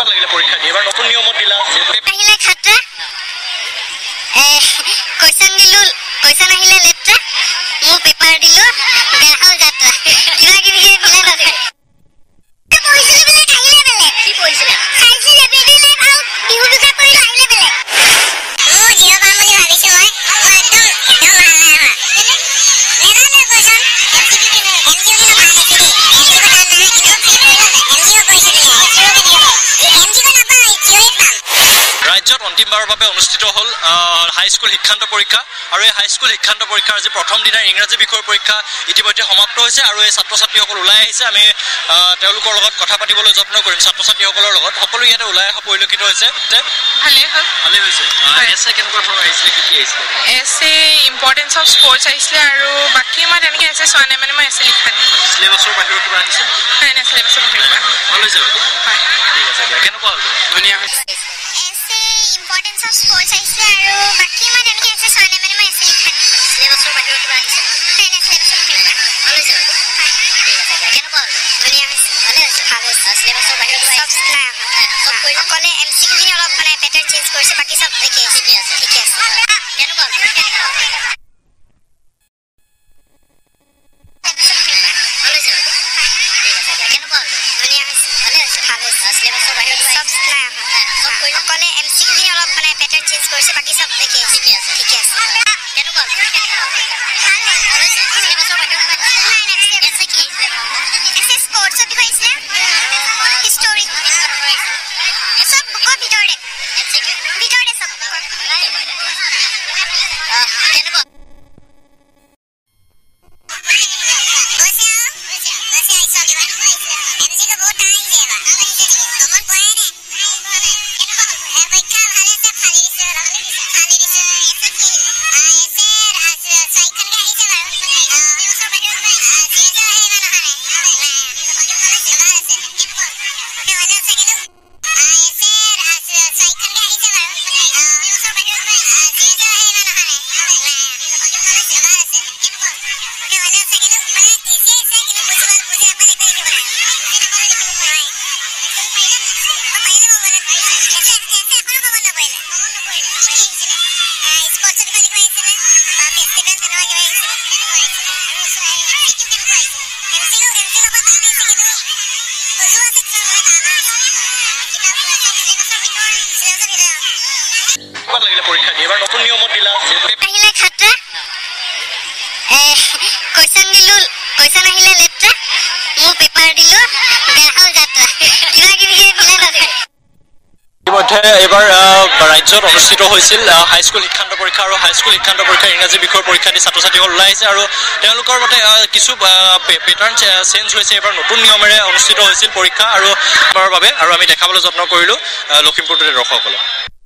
লাগিলে পৰীক্ষা দি এবাৰ নতুন নিয়মত দিলা আহিলে খাট্টা কোৱেশ্চন দিলো কোৱেশ্চন আহিলে লেট্টা মোৰ পেপাৰ দিলো বেয়া হ'ল যাত্ৰা কিবা কিবি মিলাই ললে পঢ়িছিলো বোলে আহিলে বেলেগ কি পঢ়িছিলা চাইছিল এবিডিলে আৰু বিহু বিকা কৰিলো আহিলে বেলেগ মোৰ জিৰ' পাম বুলি ভাবিছো মই একদম ৰাজ্যত অন্তিমবাৰৰ বাবে অনুষ্ঠিত হ'ল হাইস্কুল শিক্ষান্ত পৰীক্ষা আৰু এই হাইস্কুল শিক্ষান্ত পৰীক্ষাৰ আজি প্ৰথম দিনাৰ ইংৰাজী বিষয়ৰ পৰীক্ষা ইতিমধ্যে সমাপ্ত হৈছে আৰু এই ছাত্ৰ ছাত্ৰীসকল ওলাই আহিছে আমি তেওঁলোকৰ লগত কথা পাতিবলৈ যত্ন কৰিম ছাত্ৰ ছাত্ৰীসকলৰ লগত সকলো ইয়াতে ওলাই অহা পৰিলক্ষিত হৈছে ভালেই হৈছে এছে কেনেকুৱা ধৰণৰ আহিছিলে কি আহিছিলে এছে ইম্পৰ্টেঞ্চ অফ স্পৰ্টছ আহিছিলে আৰু বাকী মই তেনেকৈ এছে চোৱা নাই মানে মই এছে লিখা নাই চিলেবাছৰ বাহিৰৰ কিবা আহিছে নাই নাই চিলেবাছৰ বাহিৰৰ পৰা ভাল হৈছে বাৰু হয় ঠিক আছে দিয়া কেনেকুৱা হ'ল ধুনীয়া হৈছে ইম্পৰ্টেঞ্চ অফ স্পৰ্টছ আহিছে আৰু বাকী মই তেনেকৈ এছে চোৱা নাই মানে মই এছে লিখা নাই চিলেবাছৰ বাহিৰৰ কিবা আহিছে নাই নাই চিলেবাছৰ বাহিৰৰ পৰা ভাল হৈছে বাৰু হয় ঠিক আছে দিয়া কেনেকুৱা হ'ল ধুনীয়া হৈছে ভালে হৈছে ভাল হৈছে চিলেবাছৰ বাহিৰৰ কিবা চব নাই অকলে এমচিকিউখিনি অলপ মানে পেটাৰ্ণ চেঞ্জ কৰিছে বাকী চব ঠিকে আছে কেনেকুৱা হ'ল অকলে এমচিকিউখিনি অলপ মানে পেটাৰ্ণ চেঞ্জ কৰিছে বাকী চব ঠিকে আছে কেনেকুৱা হ'ল চিলেবাছৰ বাহিৰৰ স্পৰ্টছৰ বিষয়ে আহিছিলে হিষ্টৰী চব বুকৰ ভিতৰতে চব কেনেকুৱা লাগিলে পৰীক্ষা দি এবাৰ নতুন নিয়মত দিলা আহিলে খাট্টা কোৱেশ্চন দিলো কোৱেশ্চন আহিলে লেট্টা মোৰ পেপাৰ দিলো বেয়া হ'ল যাত্ৰা কিবা কিবি মিলাই ললে ইতিমধ্যে এইবাৰ ৰাজ্যত অনুষ্ঠিত হৈছিল হাইস্কুল শিক্ষান্ত পৰীক্ষা আৰু হাইস্কুল শিক্ষান্ত পৰীক্ষাৰ ইংৰাজী বিষয়ৰ পৰীক্ষা দি ছাত্ৰ ছাত্ৰীসকল ওলাই আহিছে আৰু তেওঁলোকৰ মতে কিছু পেটাৰ্ণ চেঞ্জ হৈছে এইবাৰ নতুন নিয়মেৰে অনুষ্ঠিত হৈছিল পৰীক্ষা আৰু বাবে আৰু আমি দেখাবলৈ যত্ন কৰিলোঁ লখিমপুৰ দৰ্শকসকলক